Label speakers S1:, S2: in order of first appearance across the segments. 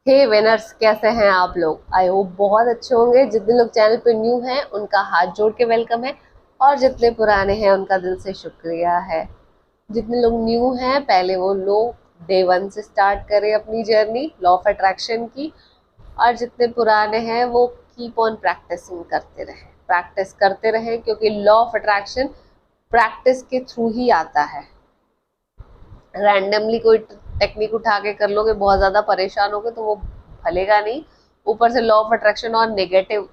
S1: हे winners, कैसे हैं आप लोग? आई होप बहुत अच्छे होंगे। जितने लोग चैनल पे न्यू हैं उनका हाथ जोड़ के वेलकम है, और जितने पुराने हैं उनका दिल से शुक्रिया है। जितने लोग न्यू हैं, पहले वो लोग डे वन से स्टार्ट करें अपनी जर्नी लॉ ऑफ अट्रैक्शन की। और जितने पुराने हैं वो कीप ऑन प्रैक्टिसिंग करते रहें, प्रैक्टिस करते रहें, क्योंकि लॉ ऑफ अट्रैक्शन प्रैक्टिस के थ्रू ही आता है। रैंडमली कोई टेक्निक उठा के कर लोगे, बहुत ज्यादा परेशान होगे तो वो फलेगा नहीं। ऊपर से लॉ ऑफ अट्रैक्शन और नेगेटिव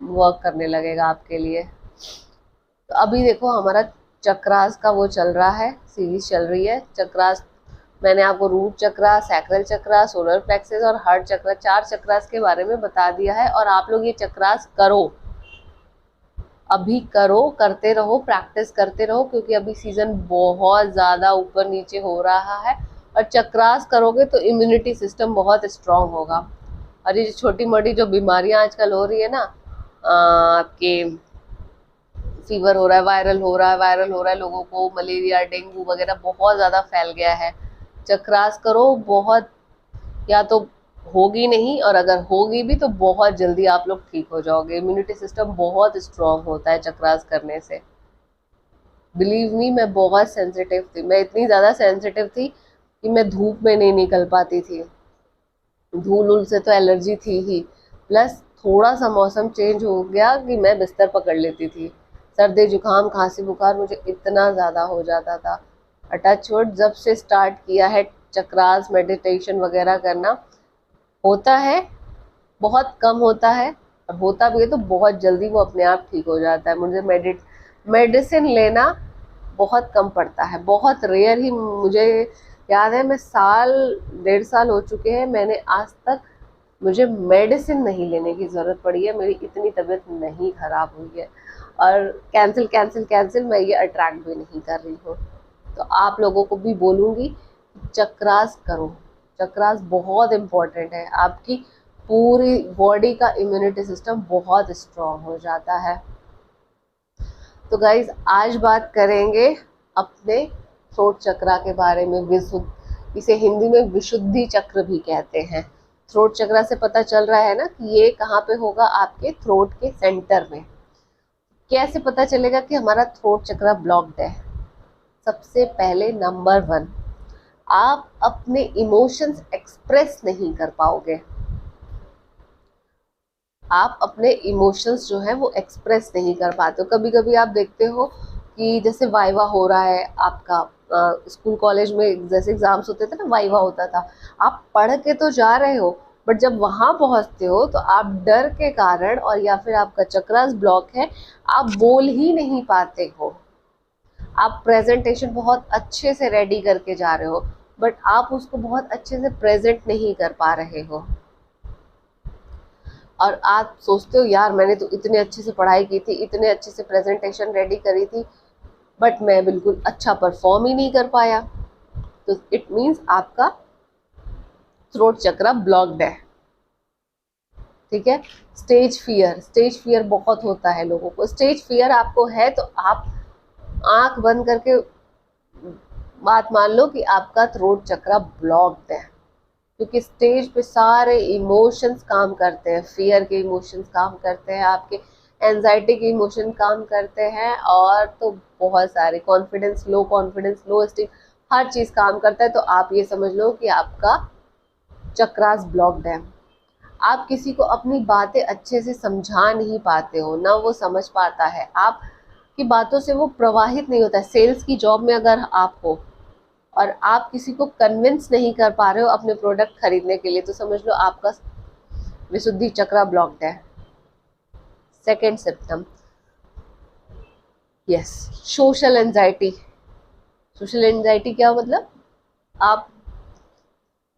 S1: वर्क करने लगेगा आपके लिए। तो अभी देखो हमारा चक्रास का वो चल रहा है, सीरीज चल रही है चक्रास। मैंने आपको रूट चक्रा, सैक्रल चक्रा, सोलर प्लेक्सस और हार्ट चक्रा, 4 चक्रास के बारे में बता दिया है। और आप लोग ये चक्रास करो, अभी करो, करते रहो, प्रैक्टिस करते रहो, क्योंकि अभी सीजन बहुत ज्यादा ऊपर नीचे हो रहा है। और चक्रास करोगे तो इम्यूनिटी सिस्टम बहुत स्ट्रांग होगा। और ये छोटी मोटी जो बीमारियां आजकल हो रही है ना, आपके फीवर हो रहा है, वायरल हो रहा है लोगों को, मलेरिया डेंगू वगैरह बहुत ज्यादा फैल गया है। चक्रास करो, बहुत या तो होगी नहीं, और अगर होगी भी तो बहुत जल्दी आप लोग ठीक हो जाओगे। इम्यूनिटी सिस्टम बहुत स्ट्रांग होता है चक्रास करने से। बिलीव मी, मैं बहुत सेंसिटिव थी, मैं इतनी ज्यादा सेंसिटिव थी कि मैं धूप में नहीं निकल पाती थी। धूल उल से तो एलर्जी थी ही, प्लस थोड़ा सा मौसम चेंज हो गया कि मैं बिस्तर पकड़ लेती थी। सर्दी जुकाम खांसी बुखार मुझे इतना ज़्यादा हो जाता था। टच वुड, जब से स्टार्ट किया है चक्रास मेडिटेशन वगैरह करना, होता है, बहुत कम होता है, और होता भी है तो बहुत जल्दी वो अपने आप ठीक हो जाता है। मुझे मेडिसिन लेना बहुत कम पड़ता है, बहुत रेयर ही। मुझे याद है, मैं साल 1.5 साल हो चुके हैं, मैंने आज तक मुझे मेडिसिन नहीं लेने की ज़रूरत पड़ी है। मेरी इतनी तबीयत नहीं खराब हुई है। और कैंसिल कैंसिल कैंसिल, मैं ये अट्रैक्ट भी नहीं कर रही हूँ। तो आप लोगों को भी बोलूँगी, चक्रास करो। चक्रास बहुत इम्पोर्टेंट है, आपकी पूरी बॉडी का इम्यूनिटी सिस्टम बहुत स्ट्रांग हो जाता है। तो गाइज, आज बात करेंगे अपने थ्रोट चक्रा के बारे में। विशुद्ध, इसे हिंदी में विशुद्धि चक्र भी कहते हैं। थ्रोट चक्रा से पता चल रहा है ना कि ये कहाँ पे होगा, आपके थ्रोट के सेंटर में। कैसे पता चलेगा कि हमारा थ्रोट चक्रा ब्लॉक्ड है? सबसे पहले नंबर 1, आप अपने इमोशंस एक्सप्रेस नहीं कर पाओगे। आप अपने इमोशंस जो है वो एक्सप्रेस नहीं कर पाते हो। कभी कभी आप देखते हो कि जैसे वाइवा हो रहा है आपका, स्कूल कॉलेज में जैसे एग्जाम्स होते थे ना, वाइवा होता था। आप पढ़ के तो जा रहे हो, बट जब वहां पहुंचते हो तो आप डर के कारण, और या फिर आपका चक्रास ब्लॉक है, आप बोल ही नहीं पाते हो। आप प्रेजेंटेशन बहुत अच्छे से रेडी करके जा रहे हो, बट आप उसको बहुत अच्छे से प्रेजेंट नहीं कर पा रहे हो। और आप सोचते हो, यार मैंने तो इतने अच्छे से पढ़ाई की थी, इतने अच्छे से प्रेजेंटेशन रेडी करी थी, बट मैं बिल्कुल अच्छा परफॉर्म ही नहीं कर पाया। तो इट मीन्स आपका थ्रोट चक्रा ब्लॉक्ड है। ठीक है। स्टेज फियर बहुत होता है लोगों को। स्टेज फियर आपको है तो आप आंख बंद करके बात मान लो कि आपका थ्रोट चक्रा ब्लॉक्ड है। क्योंकि स्टेज पे सारे इमोशंस काम करते हैं, फियर के इमोशंस काम करते हैं, आपके एंजाइटी के इमोशन काम करते हैं, और तो बहुत सारे, कॉन्फिडेंस लो स्टीम, हर चीज काम करता है। तो आप ये समझ लो कि आपका चक्रास ब्लॉक्ड है। आप किसी को अपनी बातें अच्छे से समझा नहीं पाते हो, ना वो समझ पाता है, आप की बातों से वो प्रवाहित नहीं होता है। सेल्स की जॉब में अगर आप हो और आप किसी को कन्विंस नहीं कर पा रहे हो अपने प्रोडक्ट खरीदने के लिए, तो समझ लो आपका विशुद्धि चक्रा ब्लॉक्ड है। Second symptom, yes, social anxiety. Social anxiety क्या मतलब? आप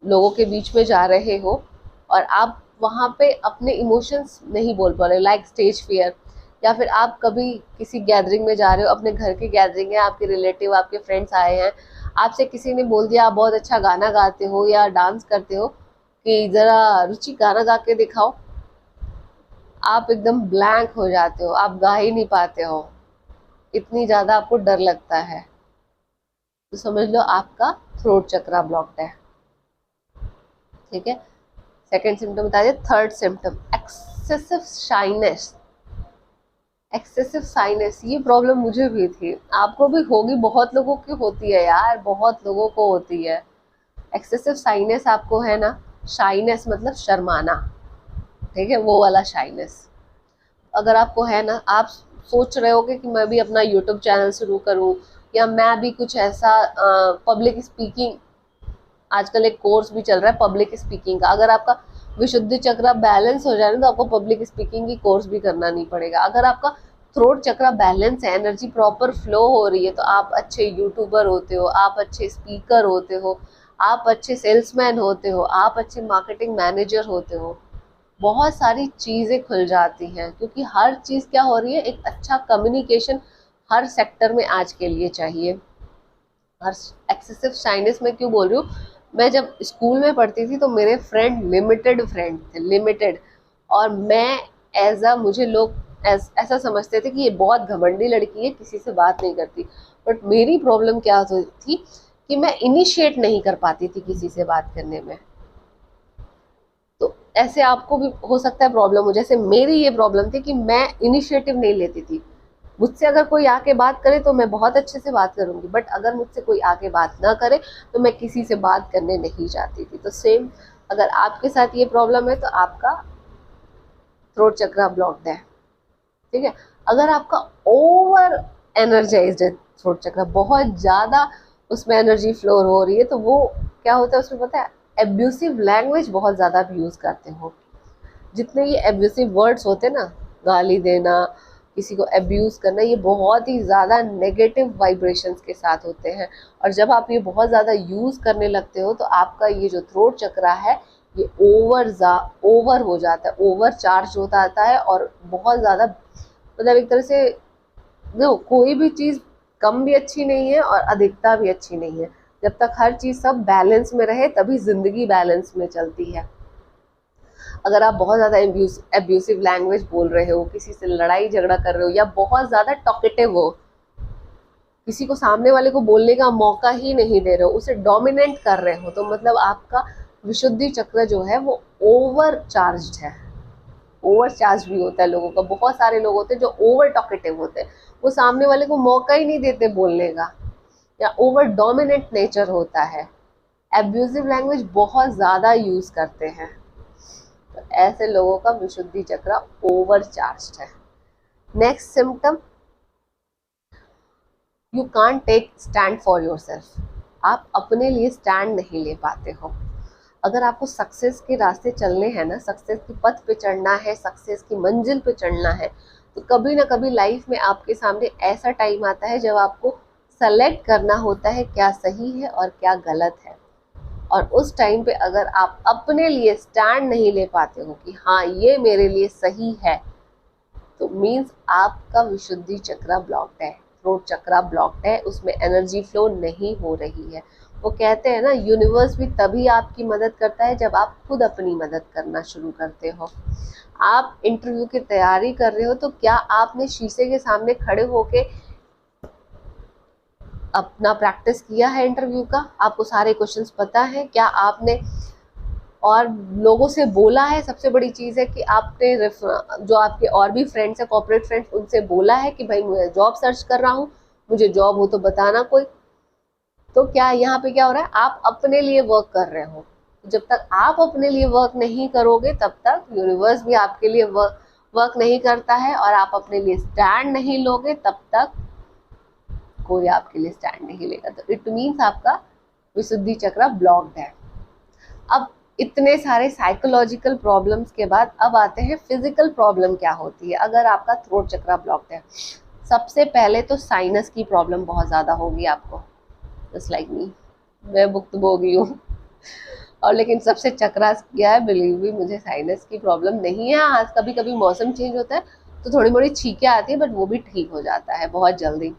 S1: लोगों के बीच में जा रहे हो और आप वहां पे अपने इमोशंस नहीं बोल पा रहे, लाइक स्टेज फियर। या फिर आप कभी किसी गैदरिंग में जा रहे हो, अपने घर की गैदरिंग है, आपके रिलेटिव, आपके फ्रेंड्स आए हैं, आपसे किसी ने बोल दिया आप बहुत अच्छा गाना गाते हो या डांस करते हो, कि जरा रुचि गाना गा के दिखाओ। आप एकदम ब्लैंक हो जाते हो, आप गा ही नहीं पाते हो, इतनी ज्यादा आपको डर लगता है। तो समझ लो आपका थ्रोट चक्रा ब्लॉक्ड है। ठीक है। सेकेंड सिम्टम बता दिया। Third symptom excessive shyness. Excessive shyness, ये प्रॉब्लम मुझे भी थी, आपको भी होगी, बहुत लोगों की होती है यार, बहुत लोगों को होती है एक्सेसिव साइनेस। आपको है ना, शाइनेस मतलब शर्माना, ठीक है, वो वाला शाइनेस अगर आपको है ना, आप सोच रहे होगे कि मैं भी अपना यूट्यूब चैनल शुरू करूं, या मैं भी कुछ ऐसा पब्लिक स्पीकिंग, आजकल एक कोर्स भी चल रहा है पब्लिक स्पीकिंग का, अगर आपका विशुद्धि चक्र बैलेंस हो जाए ना, तो आपको पब्लिक स्पीकिंग की कोर्स भी करना नहीं पड़ेगा। अगर आपका थ्रोट चक्र बैलेंस है, एनर्जी प्रॉपर फ्लो हो रही है, तो आप अच्छे यूट्यूबर होते हो, आप अच्छे स्पीकर होते हो, आप अच्छे सेल्समैन होते हो, आप अच्छे मार्केटिंग मैनेजर होते हो, बहुत सारी चीज़ें खुल जाती हैं, क्योंकि हर चीज़ क्या हो रही है, एक अच्छा कम्युनिकेशन हर सेक्टर में आज के लिए चाहिए। हर एक्सेसिव शाइनेस में क्यों बोल रही हूँ, मैं जब स्कूल में पढ़ती थी तो मेरे लिमिटेड फ्रेंड थे, लिमिटेड, और मैं मुझे लोग ऐसा समझते थे कि ये बहुत घमंडी लड़की है, किसी से बात नहीं करती। बट मेरी प्रॉब्लम क्या थी कि मैं इनिशिएट नहीं कर पाती थी किसी से बात करने में। तो ऐसे आपको भी हो सकता है प्रॉब्लम हो, जैसे मेरी ये प्रॉब्लम थी कि मैं इनिशिएटिव नहीं लेती थी। मुझसे अगर कोई आके बात करे तो मैं बहुत अच्छे से बात करूंगी, बट अगर मुझसे कोई आके बात ना करे तो मैं किसी से बात करने नहीं चाहती थी। तो सेम अगर आपके साथ ये प्रॉब्लम है तो आपका थ्रोट चक्र ब्लॉक्ड है, ठीक है। अगर आपका ओवर एनर्जाइज्ड है थ्रोट चक्र, बहुत ज़्यादा उसमें एनर्जी फ्लो हो रही है, तो वो क्या होता है उसमें पता है, एब्यूसिव लैंग्वेज बहुत ज़्यादा आप यूज़ करते हो। जितने ये एब्यूसिव वर्ड्स होते हैं ना, गाली देना, किसी को एब्यूज़ करना, ये बहुत ही ज़्यादा नेगेटिव वाइब्रेशंस के साथ होते हैं। और जब आप ये बहुत ज़्यादा यूज़ करने लगते हो तो आपका ये जो थ्रोट चक्र है ये ओवर हो जाता है, ओवर चार्ज होता आता है, और बहुत ज़्यादा मतलब एक तरह से देखो, कोई भी चीज़ कम भी अच्छी नहीं है और अधिकता भी अच्छी नहीं है। जब तक हर चीज़ सब बैलेंस में रहे तभी ज़िंदगी बैलेंस में चलती है। अगर आप बहुत ज़्यादा एब्यूसिव लैंग्वेज बोल रहे हो, किसी से लड़ाई झगड़ा कर रहे हो, या बहुत ज़्यादा टॉकेटिव हो, किसी को सामने वाले को बोलने का मौका ही नहीं दे रहे हो, उसे डोमिनेट कर रहे हो, तो मतलब आपका विशुद्धि चक्र जो है वो ओवर चार्ज है। ओवर चार्ज भी होता है लोगों का, बहुत सारे लोग होते हैं जो ओवर टॉकेटिव होते हैं, वो सामने वाले को मौका ही नहीं देते बोलने का, या ओवर डोमिनेंट नेचर होता है, एब्यूजिव लैंग्वेज बहुत ज़्यादा यूज़ करते हैं। तो ऐसे लोगों का विशुद्धि चक्र ओवर चार्ज है। Next symptom, you can't take stand for yourself. आप अपने लिए स्टैंड नहीं ले पाते हो। अगर आपको सक्सेस के रास्ते चलने हैं ना, सक्सेस की पथ पे चढ़ना है, सक्सेस की मंजिल पे चढ़ना है, तो कभी ना कभी लाइफ में आपके सामने ऐसा टाइम आता है जब आपको सेलेक्ट करना होता है क्या सही है और क्या गलत है। और उस टाइम पे अगर आप अपने लिए स्टैंड नहीं ले पाते हो कि हाँ ये मेरे लिए सही है, तो मीन्स आपका विशुद्धि चक्र ब्लॉक्ड है, थ्रोट चक्र ब्लॉक्ड है, उसमें एनर्जी फ्लो नहीं हो रही है। वो कहते हैं ना, यूनिवर्स भी तभी आपकी मदद करता है जब आप खुद अपनी मदद करना शुरू करते हो। आप इंटरव्यू की तैयारी कर रहे हो, तो क्या आपने शीशे के सामने खड़े होके अपना प्रैक्टिस किया है इंटरव्यू का? आपको सारे क्वेश्चंस पता है? क्या आपने और लोगों से बोला है? सबसे बड़ी चीज़ है कि आपने जो आपके और भी फ्रेंड्स हैं, कॉर्पोरेट फ्रेंड्स, उनसे बोला है कि भाई मैं जॉब सर्च कर रहा हूँ, मुझे जॉब हो तो बताना कोई। तो क्या यहाँ पे क्या हो रहा है, आप अपने लिए वर्क कर रहे हो। जब तक आप अपने लिए वर्क नहीं करोगे तब तक यूनिवर्स भी आपके लिए वर्क नहीं करता है, और आप अपने लिए स्टैंड नहीं लोगे तब तक कोई आपके लिए स्टैंड नहीं लेगा। तो इट मीन्स आपका विशुद्धि चक्र ब्लॉक्ड है। अब इतने सारे साइकोलॉजिकल प्रॉब्लम्स के बाद अब आते हैं फिजिकल प्रॉब्लम क्या होती है अगर आपका थ्रोट चक्र ब्लॉक्ड है। सबसे पहले तो साइनस की प्रॉब्लम बहुत ज़्यादा होगी आपको, जस्ट लाइक मी, मैं भुक्तभोगी हूँ। और लेकिन सबसे चक्रास क्या है, बिलीव भी मुझे साइनस की प्रॉब्लम नहीं है। आज कभी कभी मौसम चेंज होता है तो थोड़ी मोड़ी छींकें आती है, बट वो भी ठीक हो जाता है बहुत जल्दी,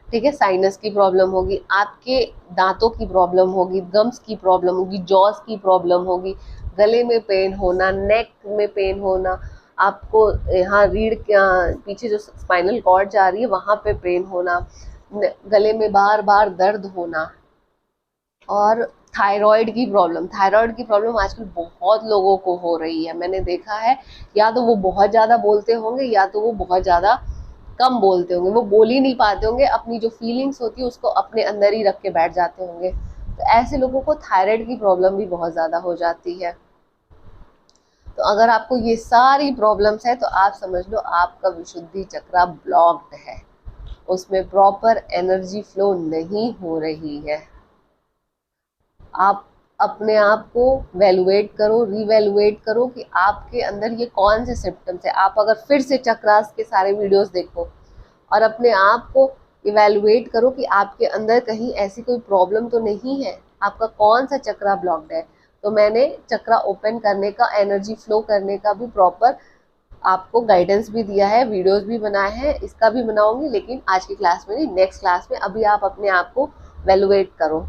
S1: ठीक है। साइनस की प्रॉब्लम होगी, आपके दांतों की प्रॉब्लम होगी, गम्स की प्रॉब्लम होगी, जॉस की प्रॉब्लम होगी, गले में पेन होना, नेक में पेन होना, आपको यहाँ रीढ़ के पीछे जो स्पाइनल कॉर्ड जा रही है वहाँ पे पेन होना, गले में बार बार दर्द होना, और थायराइड की प्रॉब्लम आजकल बहुत लोगों को हो रही है, मैंने देखा है। या तो वो बहुत ज़्यादा बोलते होंगे या तो वो बहुत ज़्यादा कम बोलते होंगे, वो बोल ही नहीं पाते होंगे, अपनी जो फीलिंग्स होती है उसको अपने अंदर ही रख के बैठ जाते होंगे। तो ऐसे लोगों को थायराइड की प्रॉब्लम भी बहुत ज़्यादा हो जाती है। तो अगर आपको ये सारी प्रॉब्लम्स है तो आप समझ लो आपका विशुद्धि चक्र ब्लॉक्ड है, उसमें प्रॉपर एनर्जी फ्लो नहीं हो रही है। आप अपने आप को वैल्यूएट करो, रिवैल्यूएट करो कि आपके अंदर ये कौन से सिम्टम्स है। आप अगर फिर से चक्रास के सारे वीडियोस देखो और अपने आप को इवैल्यूएट करो कि आपके अंदर कहीं ऐसी कोई प्रॉब्लम तो नहीं है, आपका कौन सा चक्रा ब्लॉक्ड है। तो मैंने चक्रा ओपन करने का, एनर्जी फ्लो करने का भी प्रॉपर आपको गाइडेंस भी दिया है, वीडियोस भी बनाए हैं, इसका भी बनाऊंगी, लेकिन आज की क्लास में नहीं, नेक्स्ट क्लास में। अभी आप अपने आप को वैल्यूएट करो,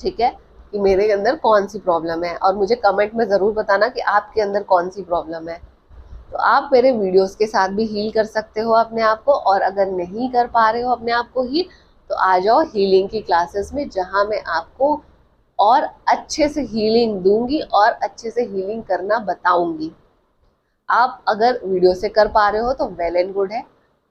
S1: ठीक है, कि मेरे अंदर कौन सी प्रॉब्लम है, और मुझे कमेंट में ज़रूर बताना कि आपके अंदर कौन सी प्रॉब्लम है। तो आप मेरे वीडियोस के साथ भी हील कर सकते हो अपने आप को, और अगर नहीं कर पा रहे हो अपने आप को हील तो आ जाओ हीलिंग की क्लासेस में, जहाँ मैं आपको और अच्छे से हीलिंग दूंगी और अच्छे से हीलिंग करना बताऊंगी। आप अगर वीडियो से कर पा रहे हो तो वेल एंड गुड है,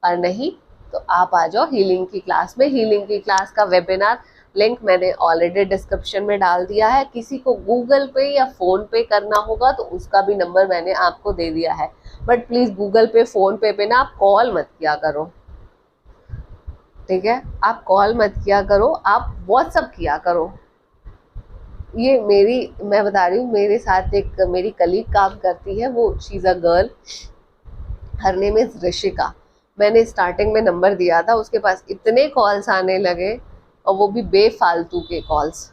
S1: और नहीं तो आप आ जाओ हीलिंग की क्लास में। हीलिंग की क्लास का वेबिनार लिंक मैंने ऑलरेडी डिस्क्रिप्शन में डाल दिया है। किसी को गूगल पे या फ़ोन पे करना होगा तो उसका भी नंबर मैंने आपको दे दिया है, बट प्लीज़ गूगल पे, फ़ोन पे ना आप कॉल मत किया करो, ठीक है, आप कॉल मत किया करो, आप व्हाट्सअप किया करो। ये मैं बता रही हूँ, मेरे साथ एक मेरी कलीग काम करती है, वो she is a girl, her name is Rishika. मैंने स्टार्टिंग में नंबर दिया था, उसके पास इतने कॉल्स आने लगे, और वो भी बेफालतू के कॉल्स।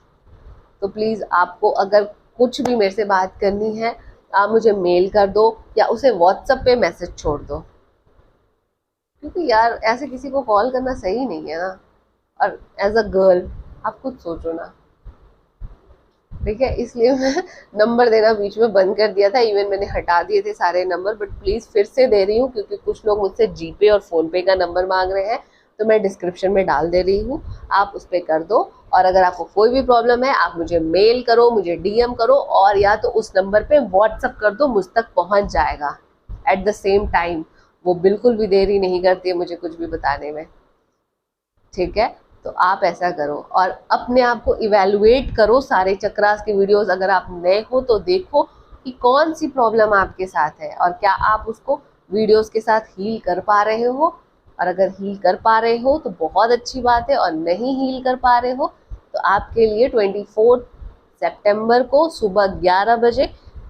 S1: तो प्लीज़ आपको अगर कुछ भी मेरे से बात करनी है, आप मुझे मेल कर दो या उसे व्हाट्सएप पे मैसेज छोड़ दो, क्योंकि यार ऐसे किसी को कॉल करना सही नहीं है ना। और एज अ गर्ल आप खुद सोचो ना, ठीक है, इसलिए मैं नंबर देना बीच में बंद कर दिया था, इवन मैंने हटा दिए थे सारे नंबर, बट प्लीज़ फिर से दे रही हूँ, क्योंकि कुछ लोग मुझसे जीपे और फ़ोनपे का नंबर मांग रहे हैं, तो मैं डिस्क्रिप्शन में डाल दे रही हूँ, आप उस पर कर दो। और अगर आपको कोई भी प्रॉब्लम है आप मुझे मेल करो, मुझे डीएम करो, और या तो उस नंबर पे व्हाट्सअप कर दो, मुझ तक पहुँच जाएगा एट द सेम टाइम। वो बिल्कुल भी देरी नहीं करती है मुझे कुछ भी बताने में, ठीक है। तो आप ऐसा करो और अपने आप को इवैल्यूएट करो। सारे चक्रास के वीडियोस अगर आप नए हो तो देखो कि कौन सी प्रॉब्लम आपके साथ है और क्या आप उसको वीडियोस के साथ हील कर पा रहे हो। और अगर हील कर पा रहे हो तो बहुत अच्छी बात है, और नहीं हील कर पा रहे हो तो आपके लिए 24 सितंबर को सुबह 11 बजे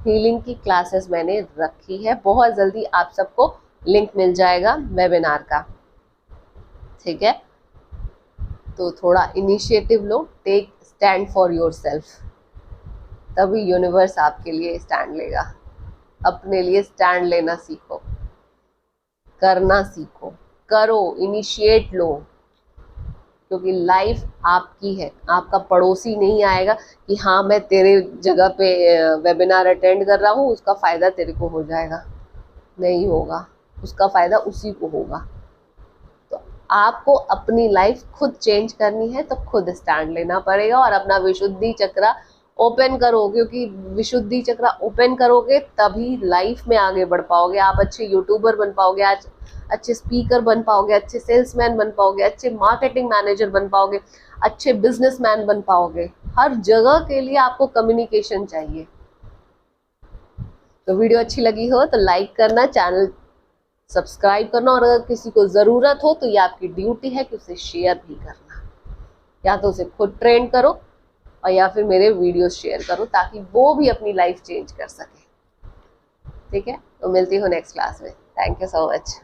S1: हीलिंग की क्लासेस मैंने रखी है। बहुत जल्दी आप सबको लिंक मिल जाएगा वेबिनार का, ठीक है। तो थोड़ा इनिशिएटिव लो, take stand for yourself, तभी यूनिवर्स आपके लिए स्टैंड लेगा। अपने लिए स्टैंड लेना सीखो, करना सीखो, करो, इनिशिएट लो, क्योंकि लाइफ आपकी है, आपका पड़ोसी नहीं आएगा कि हाँ मैं तेरे जगह पे वेबिनार अटेंड कर रहा हूँ, उसका फ़ायदा तेरे को हो जाएगा। नहीं होगा, उसका फ़ायदा उसी को होगा। आपको अपनी लाइफ खुद चेंज करनी है तो खुद स्टैंड लेना पड़ेगा और अपना विशुद्धि चक्र ओपन करो, क्योंकि विशुद्धि चक्र ओपन करोगे तभी लाइफ में आगे बढ़ पाओगे। आप अच्छे यूट्यूबर बन पाओगे, आज अच्छे स्पीकर बन पाओगे, अच्छे सेल्समैन बन पाओगे, अच्छे मार्केटिंग मैनेजर बन पाओगे, अच्छे बिजनेसमैन बन पाओगे। हर जगह के लिए आपको कम्युनिकेशन चाहिए। तो वीडियो अच्छी लगी हो तो लाइक करना, चैनल सब्सक्राइब करना, और अगर किसी को ज़रूरत हो तो ये आपकी ड्यूटी है कि उसे शेयर भी करना। या तो उसे खुद ट्रेंड करो और या फिर मेरे वीडियोस शेयर करो, ताकि वो भी अपनी लाइफ चेंज कर सके, ठीक है। तो मिलती हूँ नेक्स्ट क्लास में। Thank you so much.